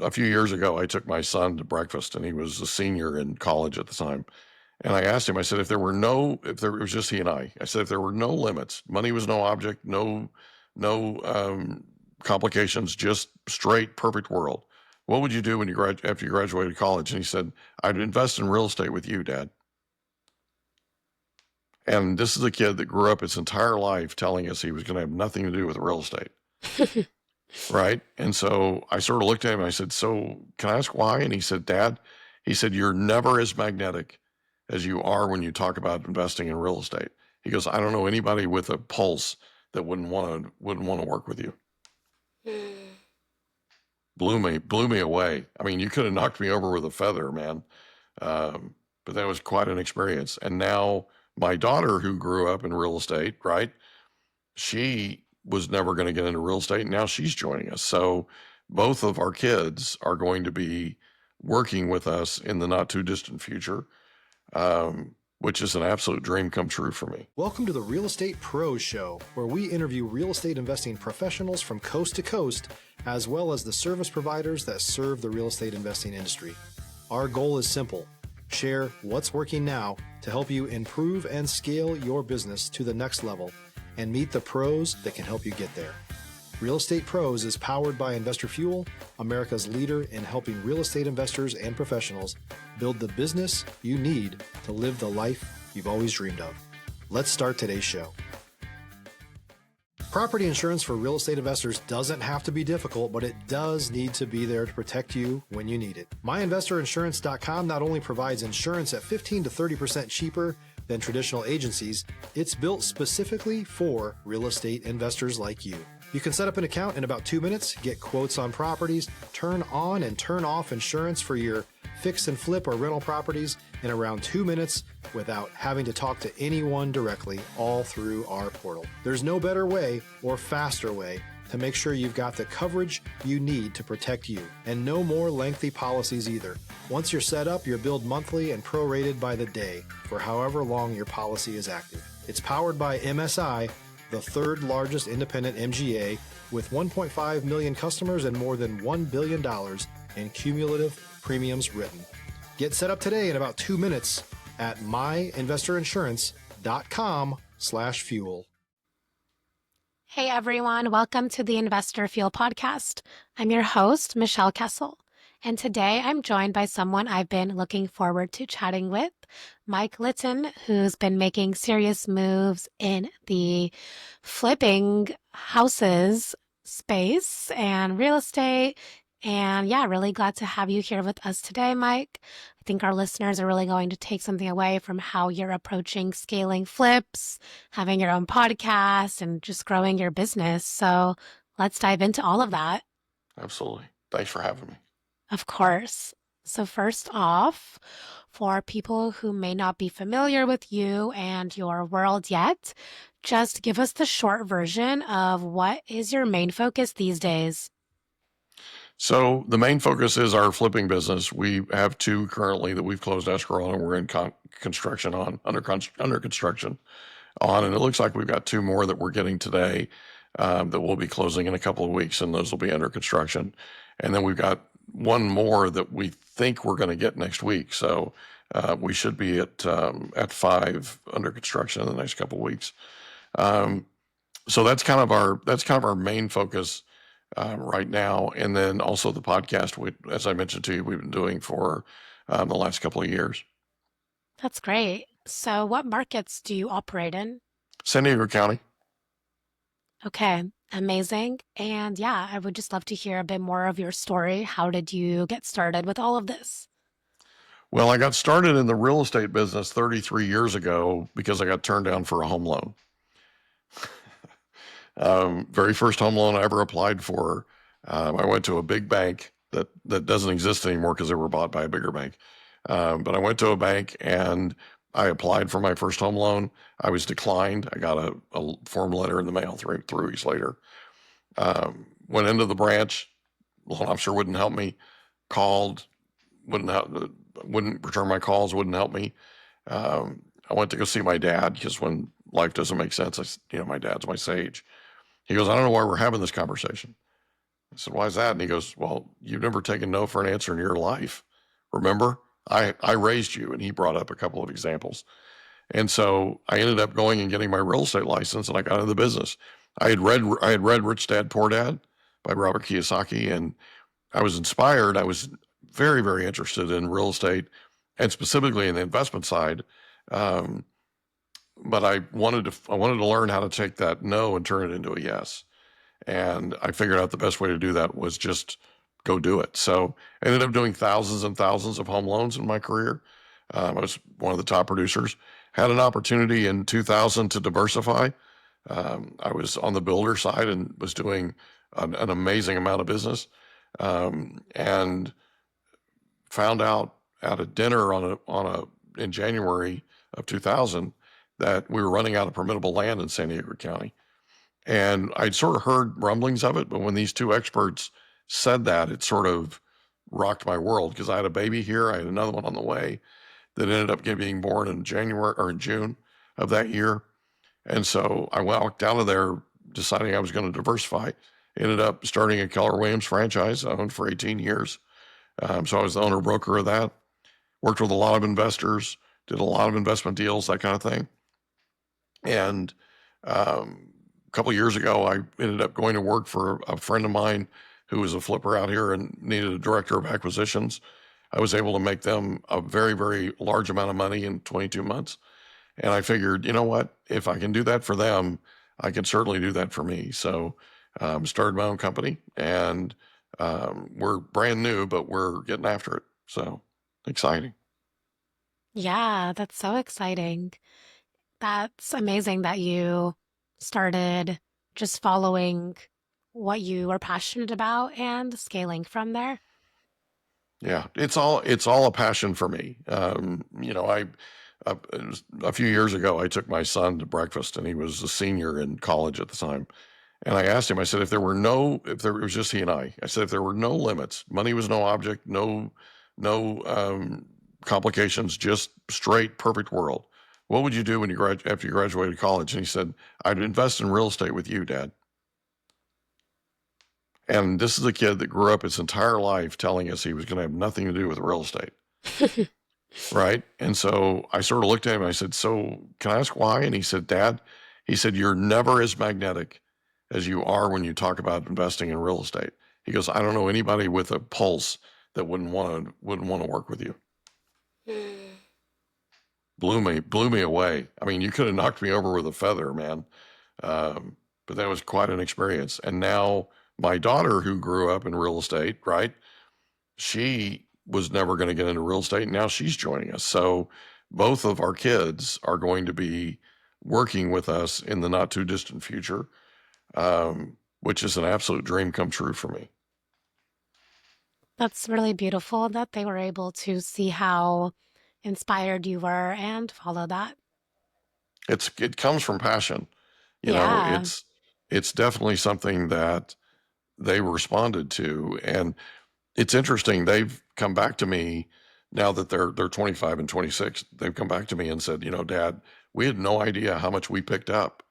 a few years ago, I took my son to breakfast, and he was a senior in college at the time. And I asked him, I said, it was just he and I said, if there were no limits, money was no object, no complications, just straight, perfect world, what would you do when after you graduated college? And he said, I'd invest in real estate with you, Dad. And this is a kid that grew up his entire life telling us he was going to have nothing to do with real estate. Right. And so I sort of looked at him and I said, so can I ask why? And he said, Dad, he said, you're never as magnetic as you are when you talk about investing in real estate. He goes, I don't know anybody with a pulse that wouldn't want to work with you. Blew me away. I mean, you could have knocked me over with a feather, man. But that was quite an experience. And now my daughter, who grew up in real estate, right? She was never going to get into real estate. Now she's joining us. So both of our kids are going to be working with us in the not too distant future, which is an absolute dream come true for me. Welcome to the Real Estate Pros Show, where we interview real estate investing professionals from coast to coast, as well as the service providers that serve the real estate investing industry. Our goal is simple: share what's working now to help you improve and scale your business to the next level and meet the pros that can help you get there. Real Estate Pros is powered by Investor Fuel, America's leader in helping real estate investors and professionals build the business you need to live the life you've always dreamed of. Let's start today's show. Property insurance for real estate investors doesn't have to be difficult, but it does need to be there to protect you when you need it. MyInvestorInsurance.com not only provides insurance at 15 to 30% cheaper than traditional agencies, it's built specifically for real estate investors like you. You can set up an account in about 2 minutes, get quotes on properties, turn on and turn off insurance for your fix and flip or rental properties in around 2 minutes without having to talk to anyone directly, all through our portal. There's no better way or faster way to make sure you've got the coverage you need to protect you, and no more lengthy policies either. Once you're set up, you're billed monthly and prorated by the day for however long your policy is active. It's powered by MSI, the third largest independent MGA, with 1.5 million customers and more than $1 billion in cumulative premiums written. Get set up today in about 2 minutes at myinvestorinsurance.com/fuel. Hey everyone, welcome to the Investor Fuel podcast. I'm your host, Michelle Kesil, and today I'm joined by someone I've been looking forward to chatting with, Mike Litton, who's been making serious moves in the flipping houses space and real estate. And yeah, really glad to have you here with us today, Mike. I think our listeners are really going to take something away from how you're approaching scaling flips, having your own podcast, and just growing your business. So let's dive into all of that. Absolutely. Thanks for having me. Of course. So first off, for people who may not be familiar with you and your world yet, just give us the short version of what is your main focus these days. So the main focus is our flipping business. We have 2 currently that we've closed escrow on, and we're in construction on, under construction on, and it looks like we've got 2 more that we're getting today that we'll be closing in a couple of weeks, and those will be under construction. And then we've got 1 more that we think we're going to get next week. So we should be at 5 under construction in the next couple of weeks. So that's kind of our main focus right now. And then also the podcast, as I mentioned to you, we've been doing for the last couple of years. That's great. So what markets do you operate in? San Diego County. Okay, amazing. And yeah, I would just love to hear a bit more of your story. How did you get started with all of this? Well, I got started in the real estate business 33 years ago because I got turned down for a home loan. Very first home loan I ever applied for. I went to a big bank that doesn't exist anymore because they were bought by a bigger bank. But I went to a bank and I applied for my first home loan. I was declined. I got a form letter in the mail 3 weeks later. Went into the branch. Loan officer wouldn't help me. Called, wouldn't return my calls, wouldn't help me. I went to go see my dad because when life doesn't make sense, my dad's my sage. He goes, I don't know why we're having this conversation. I said, why is that? And he goes, well, you've never taken no for an answer in your life. Remember, I raised you. And he brought up a couple of examples. And so I ended up going and getting my real estate license, and I got into the business. I had read Rich Dad Poor Dad by Robert Kiyosaki, and I was inspired. I was very, very interested in real estate and specifically in the investment side. Um, but I wanted to learn how to take that no and turn it into a yes. And I figured out the best way to do that was just go do it. So I ended up doing thousands and thousands of home loans in my career. I was one of the top producers. Had an opportunity in 2000 to diversify. I was on the builder side and was doing an amazing amount of business, and found out at a dinner in January of 2000 that we were running out of permittable land in San Diego County. And I'd sort of heard rumblings of it, but when these two experts said that, it sort of rocked my world, because I had a baby here. I had another one on the way that ended up being born in January or in June of that year. And so I walked out of there deciding I was going to diversify. Ended up starting a Keller Williams franchise I owned for 18 years. So I was the owner broker of that. Worked with a lot of investors, did a lot of investment deals, that kind of thing. And a couple of years ago, I ended up going to work for a friend of mine who was a flipper out here and needed a director of acquisitions. I was able to make them a very, very large amount of money in 22 months. And I figured, you know what, if I can do that for them, I can certainly do that for me. So started my own company, and we're brand new, but we're getting after it. So exciting. Yeah, that's so exciting. That's amazing that you started just following what you were passionate about and scaling from there. Yeah, it's all a passion for me. It was a few years ago, I took my son to breakfast, and he was a senior in college at the time. And I asked him, I said, it was just he and I said, if there were no limits, money was no object, no complications, just straight, perfect world, what would you do when after you graduated college? And he said, I'd invest in real estate with you, Dad. And this is a kid that grew up his entire life telling us he was going to have nothing to do with real estate. Right. And so I sort of looked at him and I said, so can I ask why? And he said, Dad, he said, you're never as magnetic as you are when you talk about investing in real estate. He goes, I don't know anybody with a pulse that wouldn't want to work with you. Blew me away. I mean, you could have knocked me over with a feather, man. But that was quite an experience. And now my daughter, who grew up in real estate, right? She was never going to get into real estate. Now she's joining us. So both of our kids are going to be working with us in the not too distant future, which is an absolute dream come true for me. That's really beautiful that they were able to see how inspired you were and follow that. It comes from passion. Yeah. It's definitely something that they responded to. And it's interesting. They've come back to me now that they're 25 and 26. They've come back to me and said, Dad, we had no idea how much we picked up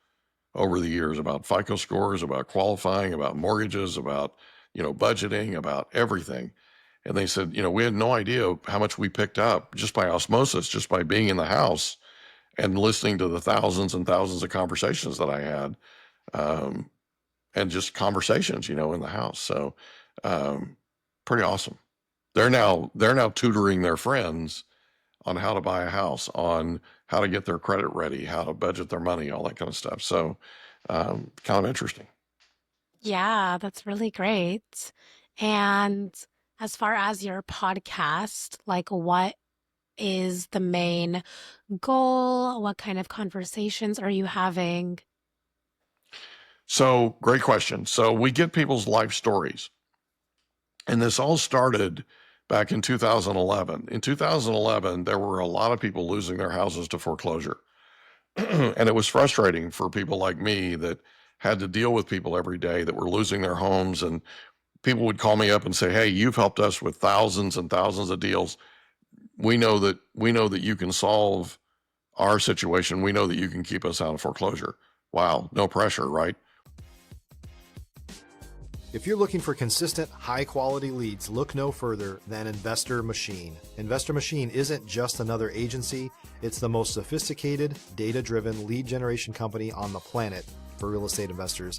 over the years about FICO scores, about qualifying, about mortgages, about, budgeting, about everything. And they said, we had no idea how much we picked up just by osmosis, just by being in the house and listening to the thousands and thousands of conversations that I had, and just conversations, in the house. So, pretty awesome. They're now tutoring their friends on how to buy a house, on how to get their credit ready, how to budget their money, all that kind of stuff. So, kind of interesting. Yeah, that's really great. And as far as your podcast, like what is the main goal? What kind of conversations are you having? So, great question. So, we get people's life stories. And this all started back in 2011. In 2011, there were a lot of people losing their houses to foreclosure. And it was frustrating for people like me that had to deal with people every day that were losing their homes. And people would call me up and say, hey, you've helped us with thousands and thousands of deals. We know that you can solve our situation. We know that you can keep us out of foreclosure. Wow. No pressure, right? If you're looking for consistent, high-quality leads, look no further than Investor Machine. Investor Machine isn't just another agency. It's the most sophisticated, data-driven lead generation company on the planet for real estate investors,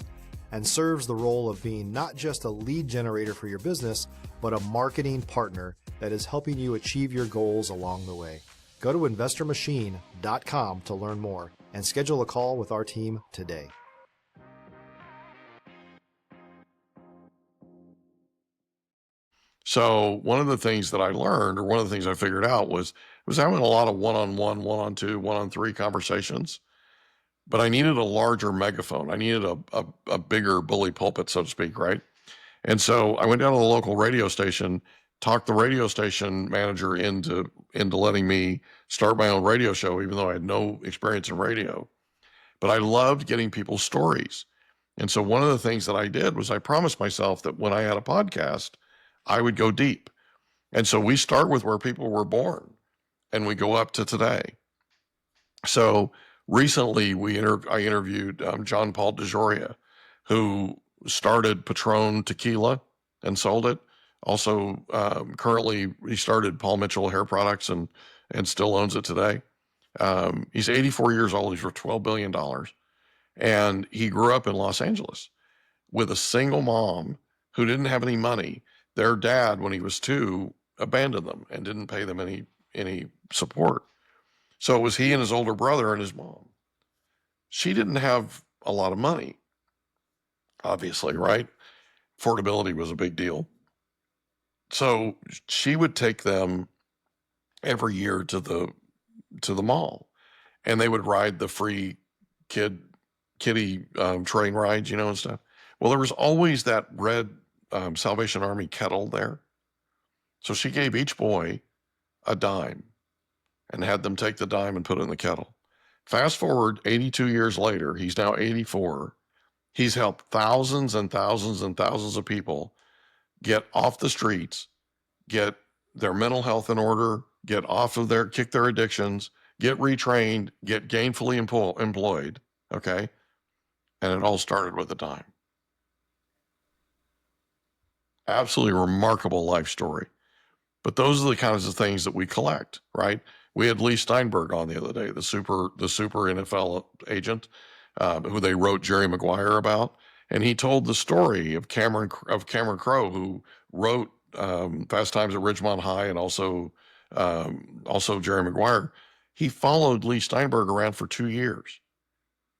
and serves the role of being not just a lead generator for your business, but a marketing partner that is helping you achieve your goals along the way. Go to investormachine.com to learn more and schedule a call with our team today. So one of the things that I learned, or one of the things I figured out, was having a lot of one-on-one, one-on-two, one-on-three conversations. But I needed a larger megaphone. I needed a bigger bully pulpit, so to speak, right? And so I went down to the local radio station, talked the radio station manager into letting me start my own radio show, even though I had no experience in radio. But I loved getting people's stories. And so one of the things that I did was I promised myself that when I had a podcast, I would go deep. And so we start with where people were born and we go up to today. So recently I interviewed John Paul DeJoria, who started Patron Tequila and sold it. Also, currently he started Paul Mitchell Hair Products and still owns it today. He's 84 years old. He's worth $12 billion. And he grew up in Los Angeles with a single mom who didn't have any money. Their dad, when he was 2, abandoned them and didn't pay them any support. So it was he and his older brother and his mom. She didn't have a lot of money, obviously, right? Affordability was a big deal. So she would take them every year to the mall, and they would ride the free kiddie train rides, and stuff. Well, there was always that red Salvation Army kettle there. So she gave each boy a dime and had them take the dime and put it in the kettle. Fast forward 82 years later, he's now 84. He's helped thousands and thousands and thousands of people get off the streets, get their mental health in order, kick their addictions, get retrained, get gainfully employed, okay? And it all started with a dime. Absolutely remarkable life story. But those are the kinds of things that we collect, right? We had Lee Steinberg on the other day, the super NFL agent, who they wrote Jerry Maguire about, and he told the story of Cameron Crowe, who wrote Fast Times at Ridgemont High, and also Jerry Maguire. He followed Lee Steinberg around for 2 years.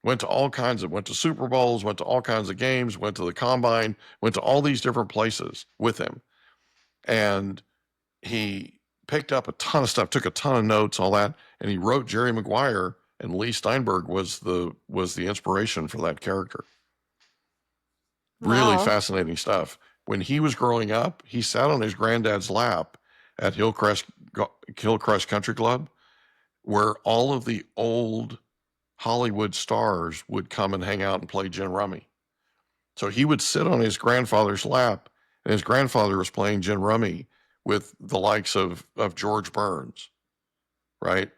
Went to Super Bowls, went to all kinds of games, went to the combine, went to all these different places with him. And he picked up a ton of stuff, took a ton of notes, all that, and he wrote Jerry Maguire, and Lee Steinberg was the inspiration for that character. Really fascinating stuff. When he was growing up, he sat on his granddad's lap at Hillcrest Country Club, where all of the old Hollywood stars would come and hang out and play gin rummy. So he would sit on his grandfather's lap, and his grandfather was playing gin rummy with the likes of George Burns, right?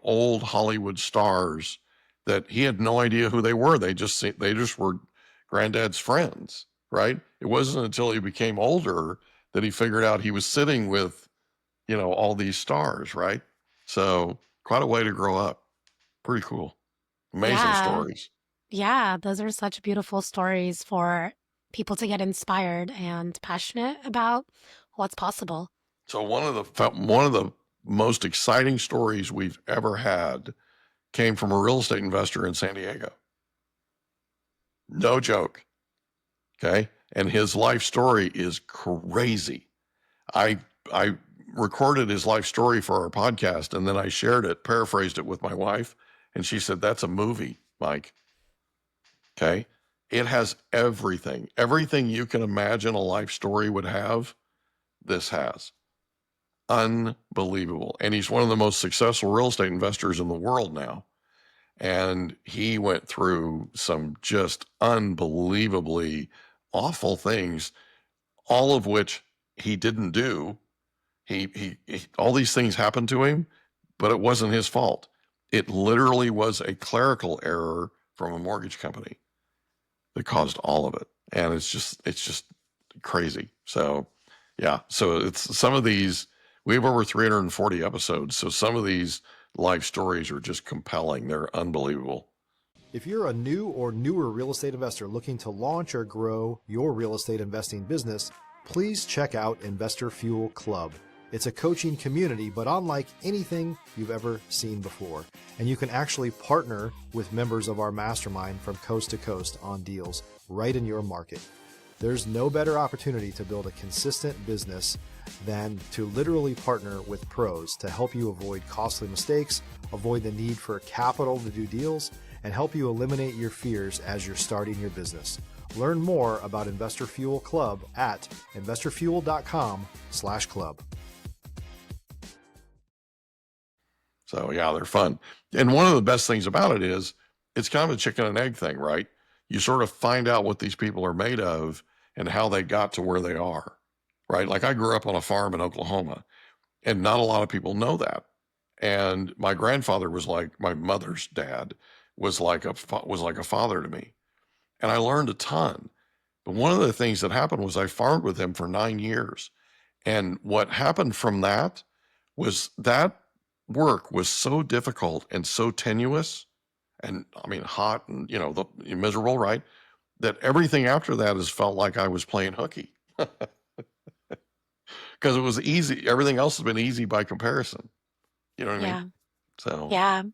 Old Hollywood stars that he had no idea who they were. They just were granddad's friends, right? It wasn't until he became older that he figured out he was sitting with, all these stars, right? So quite a way to grow up. Pretty cool. Amazing stories. Yeah, those are such beautiful stories for people to get inspired and passionate about what's possible. So one of the most exciting stories we've ever had came from a real estate investor in San Diego. No joke. Okay. And his life story is crazy. I recorded his life story for our podcast, and then I shared it, paraphrased it with my wife, and she said, "That's a movie, Mike." Okay. It has everything you can imagine a life story would have. This has. Unbelievable. And he's one of the most successful real estate investors in the world now. And he went through some just unbelievably awful things, all of which he didn't do. He all these things happened to him, but it wasn't his fault. It literally was a clerical error from a mortgage company. that caused all of it. And it's just crazy. So yeah. So it's some of these, we have over 340 episodes. So some of these life stories are just compelling. They're unbelievable. If you're a new or newer real estate investor looking to launch or grow your real estate investing business, please check out Investor Fuel Club. It's a coaching community, but unlike anything you've ever seen before. And you can actually partner with members of our mastermind from coast to coast on deals right in your market. There's no better opportunity to build a consistent business than to literally partner with pros to help you avoid costly mistakes, avoid the need for capital to do deals, and help you eliminate your fears as you're starting your business. Learn more about Investor Fuel Club at investorfuel.com/club. So yeah, they're fun. And one of the best things about it is it's kind of a chicken and egg thing, right? You sort of find out what these people are made of and how they got to where they are, right? Like I grew up on a farm in Oklahoma, and not a lot of people know that. And my grandfather was like, my mother's dad was like a father to me. And I learned a ton. But one of the things that happened was I farmed with him for 9 years. And what happened from that was that work was so difficult and so tenuous and I mean hot and miserable, right? That everything after that has felt like I was playing hooky because it was easy. Everything else has been easy by comparison. You know what I mean? So Yeah,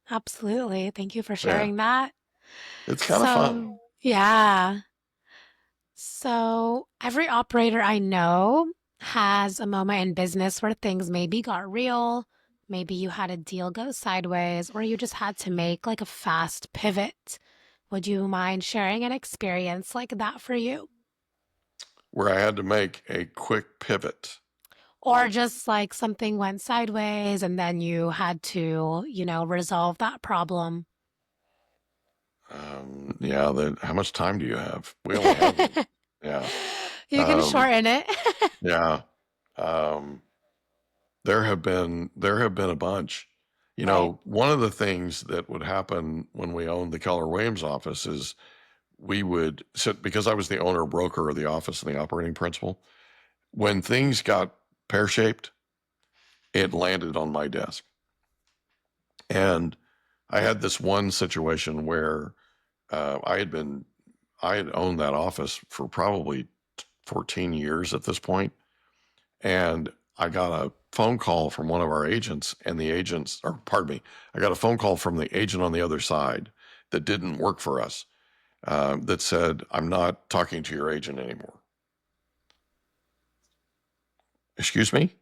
absolutely. Thank you for yeah, sharing that. it's kind of fun. Yeah. So every operator I know has a moment in business where things maybe got real. Maybe you had a deal go sideways, or you just had to make like a fast pivot. Would you mind sharing an experience like that for you? Where I had to make a quick pivot. Or just like something went sideways and then you had to, resolve that problem. Yeah. How much time do you have? We only have, yeah. You can Um, shorten it. yeah. Um, there have been a bunch. Right. One of the things that would happen when we owned the Keller Williams office is we would sit because I was the owner broker of the office and the operating principal. When things got pear-shaped, it landed on my desk. And I had this one situation where I had owned that office for probably 14 years at this point, and I got a phone call from one of our agents, and I got a phone call from the agent on the other side that didn't work for us, that said, "I'm not talking to your agent anymore." Excuse me?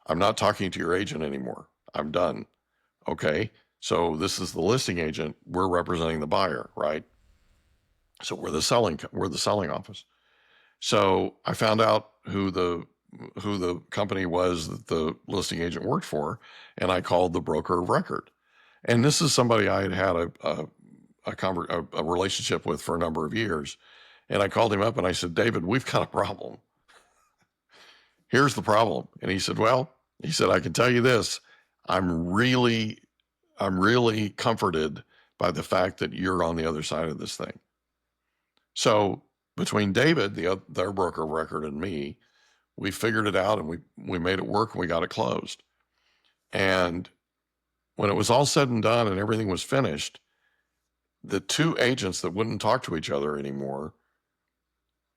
I'm not talking to your agent anymore. I'm done. Okay. So this is the listing agent. We're representing the buyer, right? So we're the selling office. So I found out who the company was that the listing agent worked for, and I called the broker of record. And this is somebody I had a relationship with for a number of years. And I called him up and I said, "David, we've got a problem. Here's the problem." And he said, "I can tell you this. I'm really comforted by the fact that you're on the other side of this thing." So between David, their broker of record, and me, we figured it out and we made it work and we got it closed. And when it was all said and done and everything was finished, the two agents that wouldn't talk to each other anymore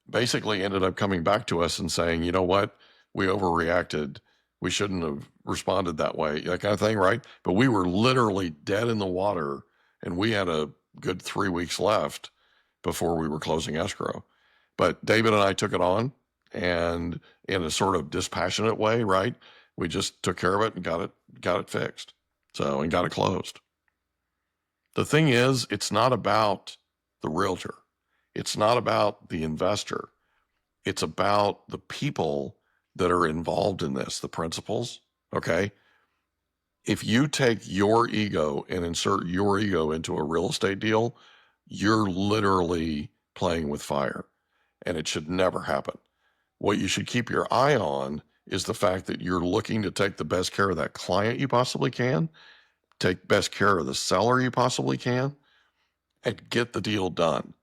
basically ended up coming back to us and saying, "You know what? We overreacted. We shouldn't have responded that way," that kind of thing, right? But we were literally dead in the water, and we had a good 3 weeks left before we were closing escrow. But David and I took it on, and in a sort of dispassionate way, right? We just took care of it and got it fixed. So, and got it closed. The thing is, it's not about the realtor. It's not about the investor. It's about the people that are involved in this, the principals. Okay. If you take your ego and insert your ego into a real estate deal, you're literally playing with fire, and it should never happen. What you should keep your eye on is the fact that you're looking to take the best care of that client you possibly can, take best care of the seller you possibly can, and get the deal done,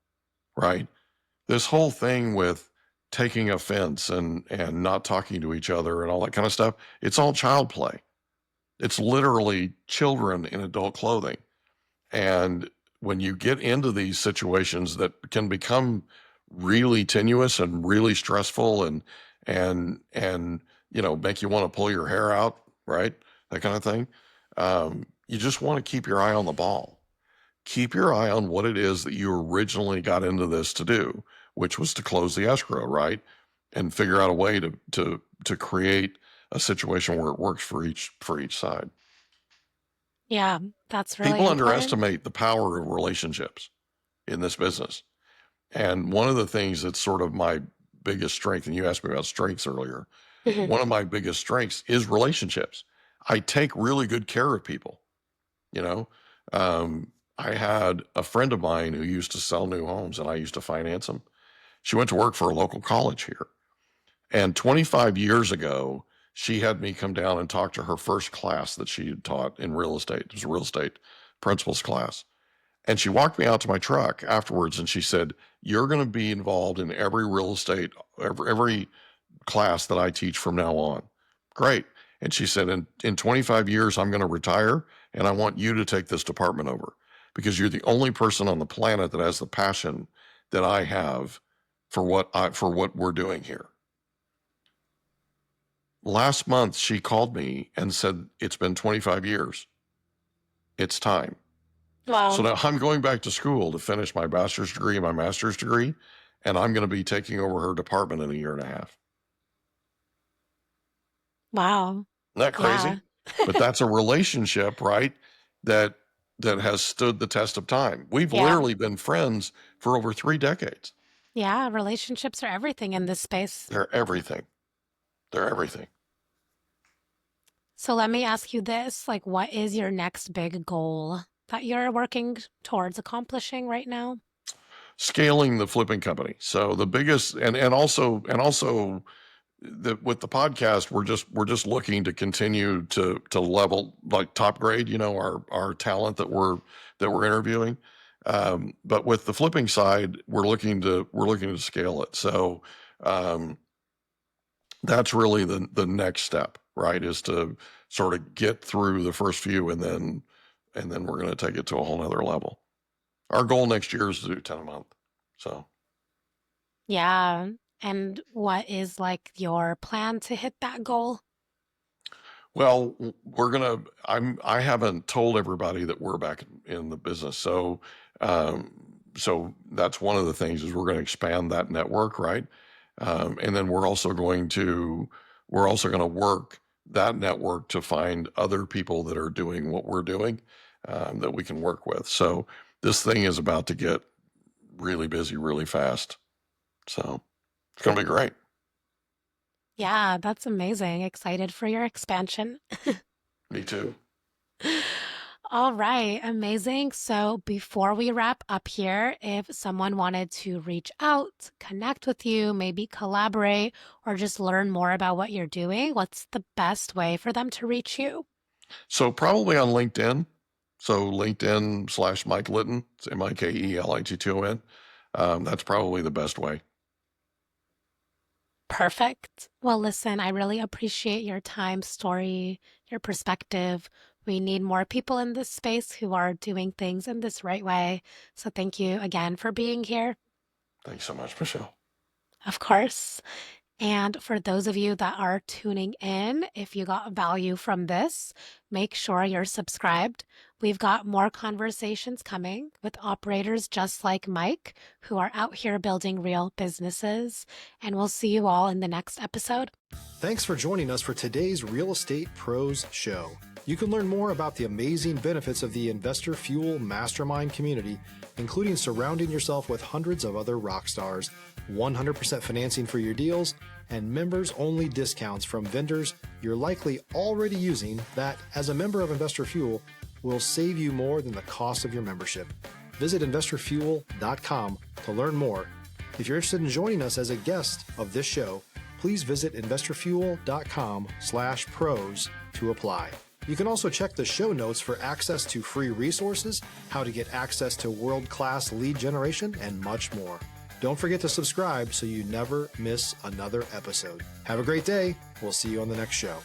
right? This whole thing with taking offense and not talking to each other and all that kind of stuff, it's all child play. It's literally children in adult clothing. And when you get into these situations that can become really tenuous and really stressful and make you want to pull your hair out, right? That kind of thing. You just want to keep your eye on the ball. Keep your eye on what it is that you originally got into this to do, which was to close the escrow, right? And figure out a way to create a situation where it works for each side. Yeah, that's really People important. underestimate the power of relationships in this business. And one of the things that's sort of my biggest strength, and you asked me about strengths earlier, Mhm. one of my biggest strengths is relationships. I take really good care of people. You know, I had a friend of mine who used to sell new homes and I used to finance them. She went to work for a local college here. And 25 years ago, she had me come down and talk to her first class that she had taught in real estate. It was a real estate principles class. And she walked me out to my truck afterwards and she said, "You're going to be involved in every real estate, every class that I teach from now on." Great. And she said, in 25 years, I'm going to retire and I want you to take this department over because you're the only person on the planet that has the passion that I have for what we're doing here. Last month, she called me and said, "It's been 25 years. It's time." Wow. So now I'm going back to school to finish my bachelor's degree and my master's degree, and I'm going to be taking over her department in a year and a half. Wow. Isn't that crazy? Yeah. But that's a relationship, right? That has stood the test of time. We've Yeah. literally been friends for over 3 decades. Yeah, relationships are everything in this space. They're everything. They're everything. So let me ask you this, like what is your next big goal that you're working towards accomplishing right now? Scaling the flipping company. So the biggest and also with the podcast, we're just looking to continue to level, like top grade, our talent that we're interviewing. But with the flipping side, we're looking to scale it. So that's really the next step, right? Is to sort of get through the first few and then we're going to take it to a whole nother level. Our goal next year is to do 10 a month. So Yeah. And what is like your plan to hit that goal? well, I haven't told everybody that we're back in the business. So, so that's one of the things is we're going to expand that network, right? And then we're also going to work that network to find other people that are doing what we're doing, that we can work with. So this thing is about to get really busy really fast. So it's going to be great. Yeah, that's amazing. Excited for your expansion. Me too. All right, amazing. So before we wrap up here, if someone wanted to reach out, connect with you, maybe collaborate, or just learn more about what you're doing, what's the best way for them to reach you? So probably on LinkedIn. So LinkedIn / Mike Litton, it's MikeLitton. That's probably the best way. Perfect. Well, listen, I really appreciate your time, story, your perspective. We need more people in this space who are doing things in this right way. So thank you again for being here. Thanks so much, Michelle. Of course. And for those of you that are tuning in, if you got value from this, make sure you're subscribed. We've got more conversations coming with operators just like Mike, who are out here building real businesses. And we'll see you all in the next episode. Thanks for joining us for today's Real Estate Pros Show. You can learn more about the amazing benefits of the Investor Fuel Mastermind community, including surrounding yourself with hundreds of other rock stars, 100% financing for your deals, and members-only discounts from vendors you're likely already using that, as a member of Investor Fuel, will save you more than the cost of your membership. Visit investorfuel.com to learn more. If you're interested in joining us as a guest of this show, please visit investorfuel.com/pros to apply. You can also check the show notes for access to free resources, how to get access to world-class lead generation, and much more. Don't forget to subscribe so you never miss another episode. Have a great day. We'll see you on the next show.